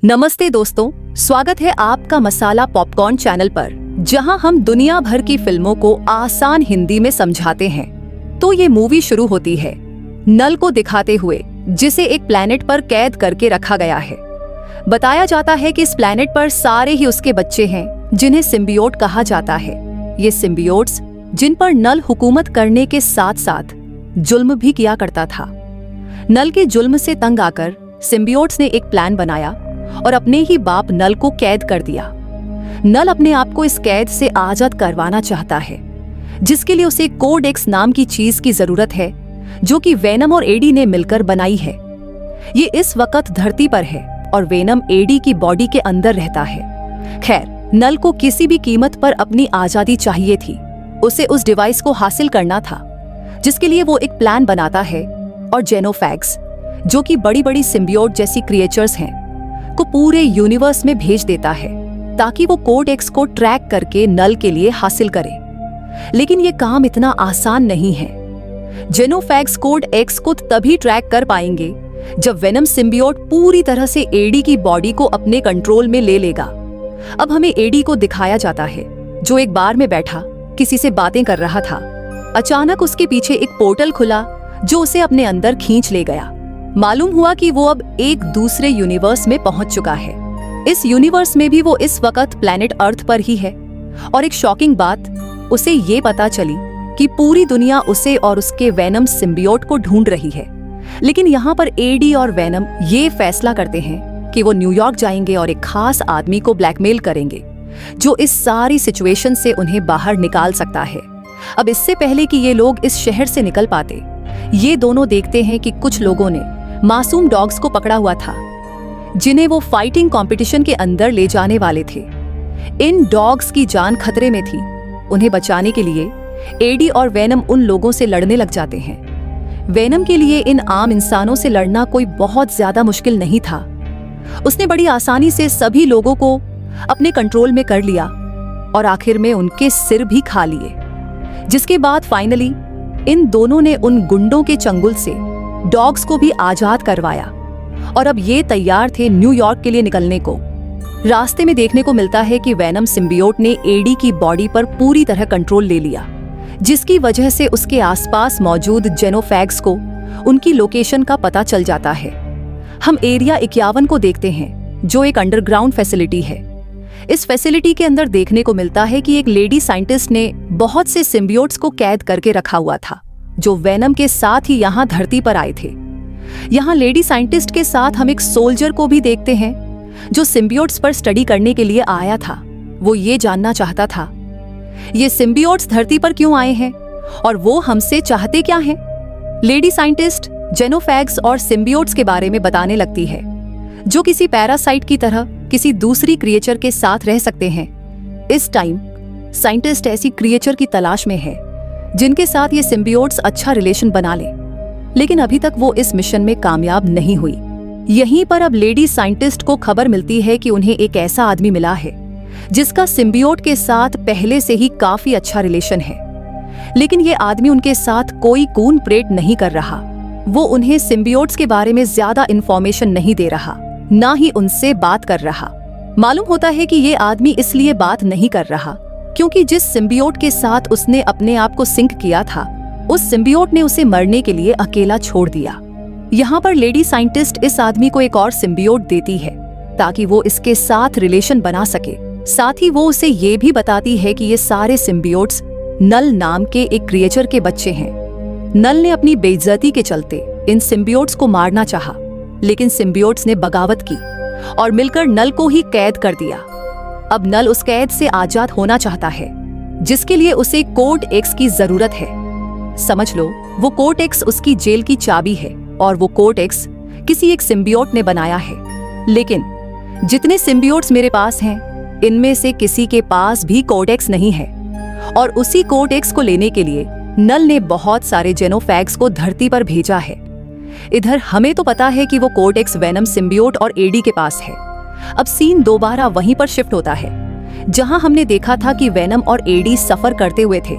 नमस्ते दोस्तों, स्वागत है आपका मसाला पॉपकॉर्न चैनल पर, जहां हम दुनिया भर की फिल्मों को आसान हिंदी में समझाते हैं। तो ये मूवी शुरू होती है नल को दिखाते हुए, जिसे एक प्लेनेट पर कैद करके रखा गया है। बताया जाता है कि इस प्लेनेट पर सारे ही उसके बच्चे हैं, जिन्हें सिम्बियोट कहा जाता है। ये सिम्बियोट्स जिन पर नल हुकूमत करने के साथ साथ जुल्म भी किया करता था। नल के जुल्म से तंग आकर सिम्बियोट्स ने एक प्लान बनाया और अपने ही बाप नल को कैद कर दिया। नल अपने आप को इस कैद से आजाद करवाना चाहता है, जिसके लिए उसे कोड एक्स नाम की चीज की जरूरत है, जो कि वेनम और एडी ने मिलकर बनाई है। ये इस वक्त धरती पर है और वेनम एडी की बॉडी के अंदर रहता है। खैर, नल को किसी भी कीमत पर अपनी आजादी चाहिए थी। उसे उस डिवाइस को हासिल करना था, जिसके लिए वो एक प्लान बनाता है और जेनोफैग्स, जो कि बड़ी बड़ी सिम्बियोट जैसी क्रिएचर्स हैं, को पूरे यूनिवर्स में भेज देता है, ताकि वो कोड एक्स को ट्रैक करके नल के लिए हासिल करे। लेकिन ये काम इतना आसान नहीं है। जेनोफैग्स कोड एक्स को तभी ट्रैक कर पाएंगे जब वेनम सिम्बियोट पूरी तरह से एडी की बॉडी को अपने कंट्रोल में ले लेगा। अब हमें एडी को दिखाया जाता है, जो एक बार में बैठा किसी से बातें कर रहा था। अचानक उसके पीछे एक पोर्टल खुला, जो उसे अपने अंदर खींच ले गया। मालूम हुआ कि वो अब एक दूसरे यूनिवर्स में पहुंच चुका है। इस यूनिवर्स में भी वो इस वक्त प्लेनेट अर्थ पर ही है। और एक शॉकिंग बात उसे ये पता चली कि पूरी दुनिया उसे और उसके वेनम सिम्बियोट को ढूंढ रही है। लेकिन यहाँ पर एडी और वेनम ये फैसला करते हैं कि वो न्यूयॉर्क जाएंगे और एक खास आदमी को ब्लैकमेल करेंगे, जो इस सारी सिचुएशन से उन्हें बाहर निकाल सकता है। अब इससे पहले कि ये लोग इस शहर से निकल पाते, ये दोनों देखते हैं कि कुछ लोगों ने मासूम डॉग्स को पकड़ा हुआ था, जिन्हें वो फाइटिंग कंपटीशन के अंदर ले जाने वाले थे। इन डॉग्स की जान खतरे में थी। उन्हें बचाने के लिए एडी और वेनम उन लोगों से लड़ने लग जाते हैं। वेनम के लिए इन आम इंसानों से लड़ना कोई बहुत ज्यादा मुश्किल नहीं था। उसने बड़ी आसानी से सभी लोगों को अपने कंट्रोल में कर लिया और आखिर में उनके सिर भी खा लिए। जिसके बाद फाइनली इन दोनों ने उन गुंडों के चंगुल से डॉग्स को भी आजाद करवाया और अब ये तैयार थे न्यूयॉर्क के लिए निकलने को। रास्ते में देखने को मिलता है कि वेनम सिम्बियोट ने एडी की बॉडी पर पूरी तरह कंट्रोल ले लिया, जिसकी वजह से उसके आसपास मौजूद जेनोफैग्स को उनकी लोकेशन का पता चल जाता है। हम एरिया 51 को देखते हैं, जो एक अंडरग्राउंड फैसिलिटी है। इस फैसिलिटी के अंदर देखने को मिलता है कि एक लेडी साइंटिस्ट ने बहुत से सिम्बियोट्स को कैद करके रखा हुआ था, जो वेनम के साथ ही यहाँ धरती पर आए थे। यहाँ लेडी साइंटिस्ट के साथ हम एक सोल्जर को भी देखते हैं, जो सिम्बियोट्स पर स्टडी करने के लिए आया था। वो ये जानना चाहता था ये सिम्बियोट्स धरती पर क्यों आए हैं और वो हमसे चाहते क्या हैं। लेडी साइंटिस्ट जेनोफैग्स और सिम्बियोट्स के बारे में बताने लगती है, जो किसी पैरासाइट की तरह किसी दूसरी क्रिएचर के साथ रह सकते हैं। इस टाइम साइंटिस्ट ऐसी क्रिएचर की तलाश में है जिनके साथ ये सिम्बियोट्स अच्छा रिलेशन बना ले, लेकिन अभी तक वो इस मिशन में कामयाब नहीं हुई। यहीं पर अब लेडी साइंटिस्ट को खबर मिलती है कि उन्हें एक ऐसा आदमी मिला है जिसका सिम्बियोट के साथ पहले से ही काफी अच्छा रिलेशन है। लेकिन ये आदमी उनके साथ कोई खून प्रेट नहीं कर रहा। वो उन्हें सिम्बियोट्स के बारे में ज्यादा इंफॉर्मेशन नहीं दे रहा, ना ही उनसे बात कर रहा। मालूम होता है कि ये आदमी इसलिए बात नहीं कर रहा क्योंकि जिस सिम्बियोट के साथ उसने अपने आप को सिंक किया था, उस सिम्बियोट ने उसे मरने के लिए अकेला छोड़ दिया। यहाँ पर लेडी साइंटिस्ट इस आदमी को एक और सिम्बियोट देती है ताकि वो इसके साथ रिलेशन बना सके। साथ ही वो उसे ये भी बताती है कि ये सारे सिम्बियोट्स नल नाम के एक क्रिएचर के बच्चे हैं। नल ने अपनी बेइज्जती के चलते इन सिम्बियोट्स को मारना चाहा, लेकिन सिम्बियोट्स ने बगावत की और मिलकर नल को ही कैद कर दिया। अब नल उस कैद से आजाद होना चाहता है, जिसके लिए उसे कोड एक्स की जरूरत है। समझ लो, वो कोड एक्स उसकी जेल की चाबी है और वो कोड एक्स किसी एक सिम्बियोट ने बनाया है। लेकिन जितने सिम्बियोट्स मेरे पास हैं, इनमें से किसी के पास भी कोड एक्स नहीं है। और उसी कोड एक्स को लेने के लिए नल ने बहुत सारे जेनोफैग्स को धरती पर भेजा है। इधर हमें तो पता है कि वो कोड एक्स वेनम सिम्बियोट और एडी के पास है। अब सीन दोबारा वहीं पर शिफ्ट होता है जहां हमने देखा था कि वेनम और एडी सफर करते हुए थे।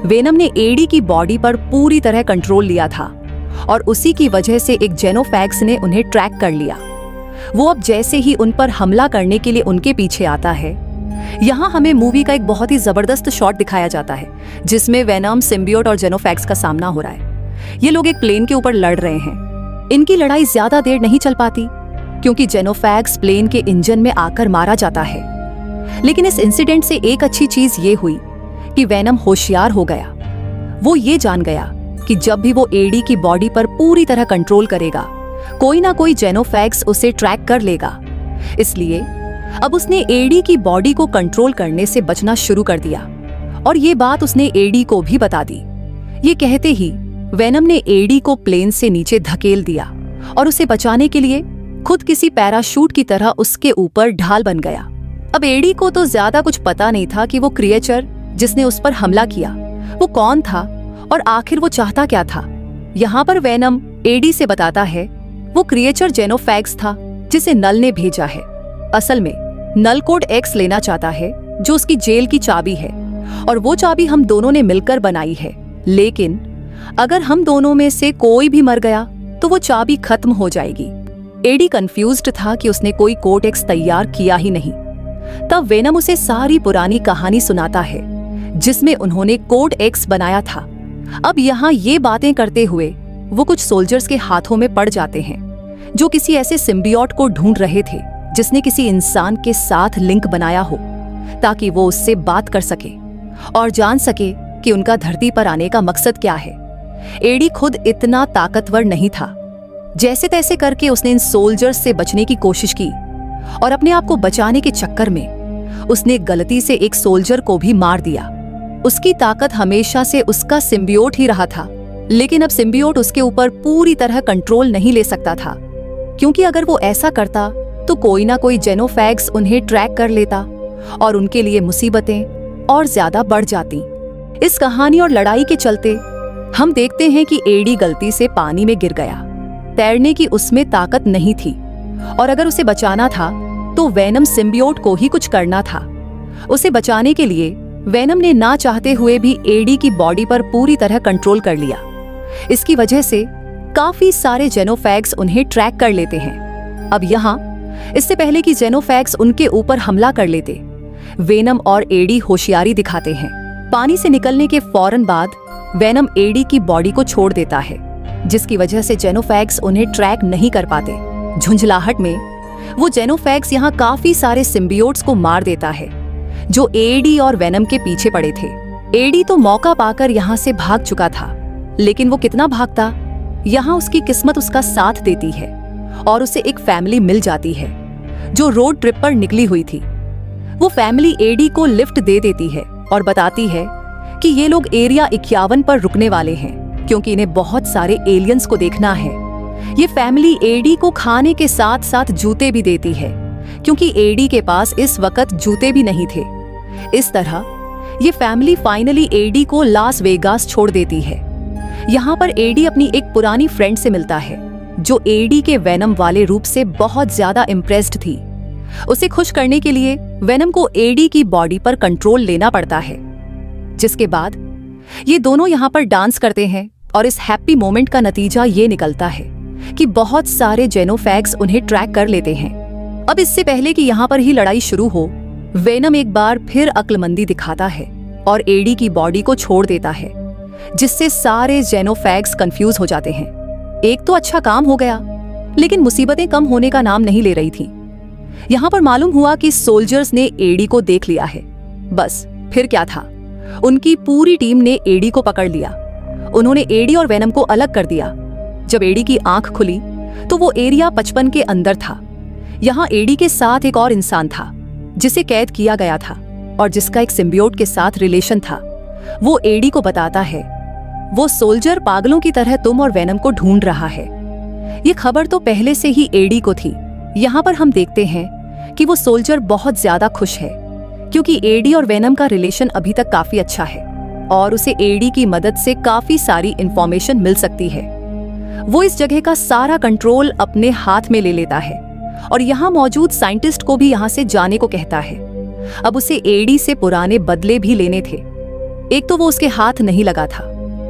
वेनम ने एडी की बॉडी पर पूरी तरह कंट्रोल लिया था और उसी की वजह से एक जेनोफैग्स ने उन्हें ट्रैक कर लिया। वो अब जैसे ही उन पर हमला करने के लिए उनके पीछे आता है, यहाँ हमें मूवी का एक बहुत ही जबरदस्त शॉट दिखाया जाता है जिसमें वेनम, सिम्बियोट और जेनोफैक्स का सामना हो रहा है। ये लोग एक प्लेन के ऊपर लड़ रहे हैं। इनकी लड़ाई ज्यादा देर नहीं चल पाती क्योंकि जेनोफैक्स प्लेन के इंजन में आकर मारा जाता है। लेकिन इस इंसिडेंट से एक अच्छी चीज ये हुई कि वेनम होशियार हो गया। वो ये जान गया कि जब भी वो एडी की बॉडी पर पूरी तरह कंट्रोल करेगा, कोई ना कोई जेनोफैक्स उसे ट्रैक कर लेगा। इसलिए अब उसने एडी की बॉडी को कंट्रोल करने से बचना शुरू कर दिया और ये बात उसने एडी को भी बता दी। ये कहते ही वेनम ने एडी को प्लेन से नीचे धकेल दिया और उसे बचाने के लिए खुद किसी पैराशूट की तरह उसके ऊपर ढाल बन गया। अब एडी को तो ज्यादा कुछ पता नहीं था कि वो क्रिएचर जिसने उस पर हमला किया वो कौन था और आखिर वो चाहता क्या था। यहाँ पर वेनम एडी से बताता है वो क्रिएचर जेनोफैक्स था जिसे नल ने भेजा है। असल में नल कोड एक्स लेना चाहता है जो उसकी जेल की चाबी है और वो चाबी हम दोनों ने मिलकर बनाई है। लेकिन अगर हम दोनों में से कोई भी मर गया तो वो चाबी खत्म हो जाएगी। एडी कंफ्यूज्ड था कि उसने कोई कोड एक्स तैयार किया ही नहीं। तब वेनम उसे सारी पुरानी कहानी सुनाता है जिसमें उन्होंने कोड एक्स बनाया था। अब यहाँ ये बातें करते हुए वो कुछ सोल्जर्स के हाथों में पड़ जाते हैं जो किसी ऐसे सिम्बियोट को ढूंढ रहे थे जिसने किसी इंसान के साथ लिंक बनाया हो ताकि वो उससे बात कर सके और जान सके कि उनका धरती पर आने का मकसद क्या है। एडी खुद इतना ताकतवर नहीं था। जैसे तैसे करके उसने इन सोल्जर्स से बचने की कोशिश की और अपने आप को बचाने के चक्कर में उसने गलती से एक सोल्जर को भी मार दिया। उसकी ताकत हमेशा से उसका सिम्बियोट ही रहा था, लेकिन अब सिम्बियोट उसके ऊपर पूरी तरह कंट्रोल नहीं ले सकता था क्योंकि अगर वो ऐसा करता तो कोई ना कोई जेनोफैक्स उन्हें ट्रैक कर लेता और उनके लिए मुसीबतें और ज्यादा बढ़ जाती। इस कहानी और लड़ाई के चलते हम देखते हैं कि एडी गलती से पानी में गिर गया। तैरने की उसमें ताकत नहीं थी और अगर उसे बचाना था तो वेनम सिम्बियोट को ही कुछ करना था। उसे बचाने के लिए वेनम ने ना चाहते हुए भी एडी की बॉडी पर पूरी तरह कंट्रोल कर लिया। इसकी वजह से काफी सारे जेनोफैक्स उन्हें ट्रैक कर लेते हैं। अब यहाँ इससे पहले कि जेनोफैक्स उनके ऊपर हमला कर लेते, वेनम और एडी होशियारी दिखाते हैं। पानी से निकलने के फौरन बाद वेनम एडी की बॉडी को छोड़ देता है जिसकी वजह से जेनोफैक्स उन्हें ट्रैक नहीं कर पाते। झुंझलाहट में वो जेनोफैक्स यहाँ काफी सारे सिम्बियोट्स को मार देता है जो एडी और वेनम के पीछे पड़े थे। एडी तो मौका पाकर यहाँ से भाग चुका था, लेकिन वो कितना भागता, यहाँ उसकी किस्मत उसका साथ देती है और उसे एक फैमिली मिल जाती है जो रोड ट्रिप पर निकली हुई थी। वो फैमिली एडी को लिफ्ट दे देती है और बताती है कि ये लोग एरिया 51 पर रुकने वाले हैं क्योंकि इन्हें बहुत सारे एलियंस को देखना है। ये फैमिली एडी को खाने के साथ साथ जूते भी देती है क्योंकि एडी के पास इस वक्त जूते भी नहीं थे। इस तरह ये फैमिली फाइनली एडी को लास वेगास छोड़ देती है। यहाँ पर एडी अपनी एक पुरानी फ्रेंड से मिलता है जो एडी के वेनम वाले रूप से बहुत ज्यादा इम्प्रेस्ड थी। उसे खुश करने के लिए वेनम को एडी की बॉडी पर कंट्रोल लेना पड़ता है, जिसके बाद ये दोनों यहाँ पर डांस करते हैं और इस हैप्पी मोमेंट का नतीजा ये निकलता है कि बहुत सारे जेनोफैक्स उन्हें ट्रैक कर लेते हैं। अब इससे पहले कि यहाँ पर ही लड़ाई शुरू हो, वेनम एक बार फिर अक्लमंदी दिखाता है और एडी की बॉडी को छोड़ देता है जिससे सारे जेनोफैक्स कंफ्यूज हो जाते हैं। एक तो अच्छा काम हो गया, लेकिन मुसीबतें कम होने का नाम नहीं ले रही थी। यहाँ पर मालूम हुआ कि सोल्जर्स ने एडी को देख लिया है। बस फिर क्या था, उनकी पूरी टीम ने एडी को पकड़ लिया। उन्होंने एडी और वेनम को अलग कर दिया। जब एडी की आंख खुली तो वो एरिया 55 के अंदर था। यहाँ एडी के साथ एक और इंसान था जिसे कैद किया गया था और जिसका एक सिम्बियोट के साथ रिलेशन था। वो एडी को बताता है वो सोल्जर पागलों की तरह तुम और वेनम को ढूंढ रहा है। ये खबर तो पहले से ही एडी को थी। यहाँ पर हम देखते हैं कि वो सोल्जर बहुत ज्यादा खुश है क्योंकि एडी और वेनम का रिलेशन अभी तक काफी अच्छा है और उसे एडी की मदद से काफी सारी इंफॉर्मेशन मिल सकती है। वो इस जगह का सारा कंट्रोल अपने हाथ में ले लेता है और यहाँ मौजूद साइंटिस्ट को भी यहाँ से जाने को कहता है। अब उसे एडी से पुराने बदले भी लेने थे। एक तो वो उसके हाथ नहीं लगा था,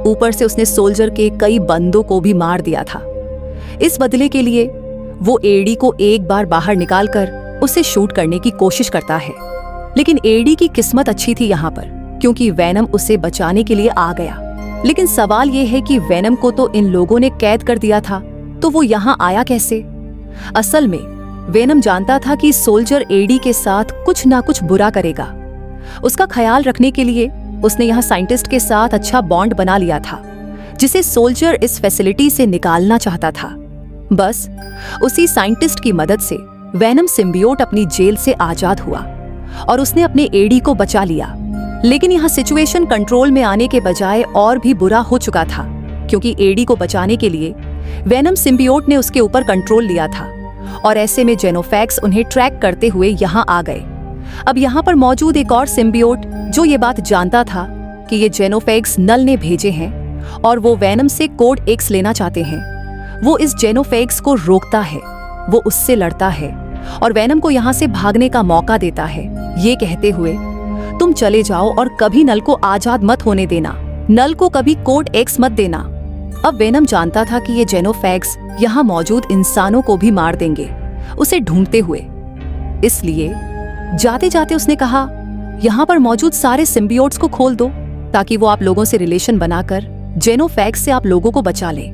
ऊपर से उसने सोल्जर के कई बंदों को भी मार दिया था। इस बदले के लिए वो एडी को एक बार बाहर निकालकर उसे शूट करने की कोशिश करता है, लेकिन एडी की किस्मत अच्छी थी यहाँ पर, क्योंकि वेनम उसे बचाने के लिए आ गया। लेकिन सवाल ये है कि वेनम को तो इन लोगों ने कैद कर दिया था, तो वो यहाँ आया कैसे? असल में वेनम जानता था कि सोल्जर एडी के साथ कुछ ना कुछ बुरा करेगा। उसका ख्याल रखने के लिए उसने यहाँ साइंटिस्ट के साथ अच्छा बॉन्ड बना लिया था, जिसे सोल्जर इस फैसिलिटी से निकालना चाहता था। बस उसी साइंटिस्ट की मदद से वेनम सिम्बियोट अपनी जेल से आजाद हुआ और उसने अपने एडी को बचा लिया। लेकिन यहाँ सिचुएशन कंट्रोल में आने के बजाय और भी बुरा हो चुका था, क्योंकि एडी को बचाने के लिए वेनम सिम्बियोट ने उसके ऊपर कंट्रोल लिया था और ऐसे में जेनोफैक्स उन्हें ट्रैक करते हुए यहाँ आ गए। अब यहाँ पर मौजूद एक और सिम्बियोट जो ये बात जानता था कि ये जेनोफैक्स नल ने भेजे हैं और वो वेनम से कोड एक्स लेना चाहते हैं, वो इस जेनोफैक्स को रोकता है। वो उससे लड़ता है और वेनम को यहाँ से भागने का मौका देता है, ये कहते हुए तुम चले जाओ और कभी नल को आजाद मत होने देना, नल को कभी कोड एक्स मत देना। अब वेनम जानता था कि ये जेनोफैक्स यहाँ मौजूद इंसानों को भी मार देंगे उसे ढूंढते हुए, इसलिए जाते जाते उसने कहा यहाँ पर मौजूद सारे सिम्बियोट्स को खोल दो ताकि वो आप लोगों से रिलेशन बनाकर जेनोफैक्स से आप लोगों को बचा ले।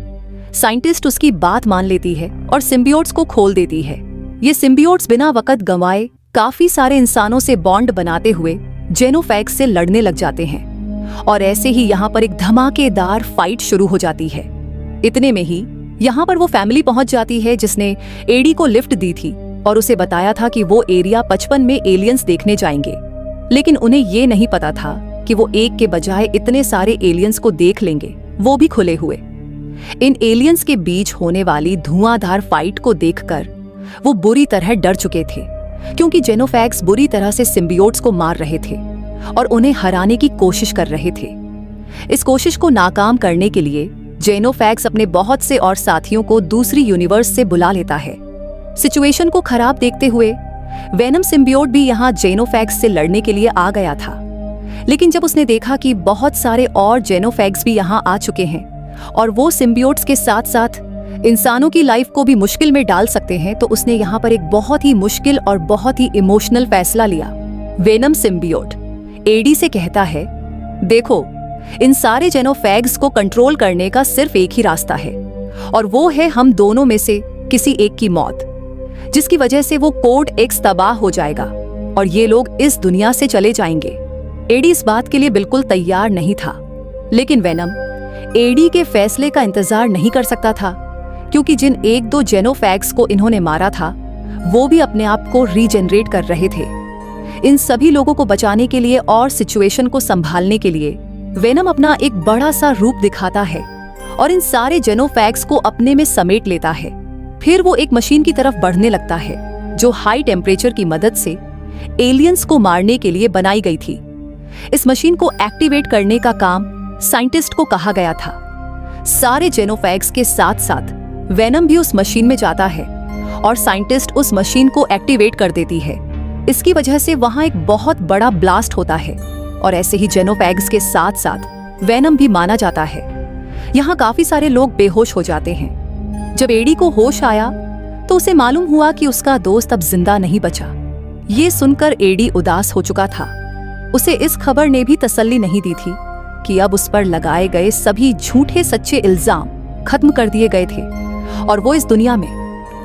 साइंटिस्ट उसकी बात मान लेती है और सिम्बियोट्स को खोल देती है। ये सिम्बियोट्स बिना वक्त गंवाए काफी सारे इंसानों से बॉन्ड बनाते हुए जेनोफैक्स से लड़ने लग जाते हैं और ऐसे ही यहाँ पर एक धमाकेदार फाइट शुरू हो जाती है। इतने में ही यहाँ पर वो फैमिली पहुंच जाती है जिसने एडी को लिफ्ट दी थी और उसे बताया था कि वो एरिया 55 में एलियंस देखने जाएंगे, लेकिन उन्हें ये नहीं पता था कि वो एक के बजाय इतने सारे एलियंस को देख लेंगे, वो भी खुले हुए। इन एलियंस के बीच होने वाली धुआंधार फाइट को देखकर वो बुरी तरह डर चुके थे, क्योंकि जेनोफैक्स बुरी तरह से सिम्बियोट्स को मार रहे थे और उन्हें हराने की कोशिश कर रहे थे। इस कोशिश को नाकाम करने के लिए जेनोफैक्स अपने बहुत से और साथियों को दूसरी यूनिवर्स से बुला लेता है। सिचुएशन को खराब देखते हुए वेनम सिम्बियोट भी यहाँ जेनोफैक्स से लड़ने के लिए आ गया था, लेकिन जब उसने देखा कि बहुत सारे और जेनोफैक्स भी यहाँ आ चुके हैं और वो सिम्बियोट्स के साथ साथ इंसानों की लाइफ को भी मुश्किल में डाल सकते हैं, तो उसने यहाँ पर एक बहुत ही मुश्किल और बहुत ही इमोशनल फैसला लिया। वेनम सिम्बियोट एडी से कहता है, देखो इन सारे जेनोफैग्स को कंट्रोल करने का सिर्फ एक ही रास्ता है और वो है हम दोनों में से किसी एक की मौत, जिसकी वजह से वो कोड एक्स तबाह हो जाएगा और ये लोग इस दुनिया से चले जाएंगे। एडी इस बात के लिए बिल्कुल तैयार नहीं था, लेकिन वेनम एडी के फैसले का इंतजार नहीं कर सकता था, क्योंकि जिन एक दो जेनोफैग्स को इन्होंने मारा था वो भी अपने आप को रीजनरेट कर रहे थे। इन सभी लोगों को बचाने के लिए और सिचुएशन को संभालने के लिए वेनम अपना एक बड़ा सा रूप दिखाता है और इन सारे जेनोफैग्स को अपने में समेट लेता है। फिर वो एक मशीन की तरफ बढ़ने लगता है जो हाई टेम्परेचर की मदद से एलियंस को मारने के लिए बनाई गई थी। इस मशीन को एक्टिवेट करने का काम साइंटिस्ट को कहा गया था। सारे जेनोफैग्स के साथ साथ वेनम भी उस मशीन में जाता है और साइंटिस्ट उस मशीन को एक्टिवेट कर देती है। इसकी वजह से वहां एक बहुत बड़ा ब्लास्ट होता है और ऐसे ही जेनोफैग्स के साथ साथ वेनम भी माना जाता है। यहाँ काफी सारे लोग बेहोश हो जाते हैं। जब एडी को होश आया तो उसे मालूम हुआ कि उसका दोस्त अब जिंदा नहीं बचा। ये सुनकर एडी उदास हो चुका था। उसे इस खबर ने भी तसल्ली नहीं दी थी कि अब उस पर लगाए गए सभी झूठे सच्चे इल्जाम खत्म कर दिए गए थे और वो इस दुनिया में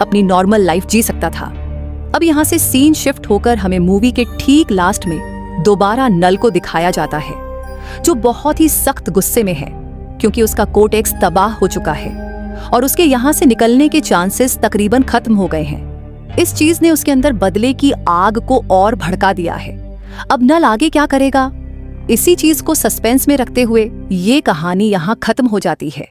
अपनी नॉर्मल लाइफ जी सकता था। अब यहाँ से सीन शिफ्ट होकर हमें मूवी के ठीक लास्ट में दोबारा नल को दिखाया जाता है, जो बहुत ही सख्त गुस्से में है क्योंकि उसका कोड एक्स तबाह हो चुका है और उसके यहाँ से निकलने के चांसेस तकरीबन खत्म हो गए हैं। इस चीज ने उसके अंदर बदले की आग को और भड़का दिया है। अब नल आगे क्या करेगा, इसी चीज को सस्पेंस में रखते हुए ये कहानी यहाँ खत्म हो जाती है।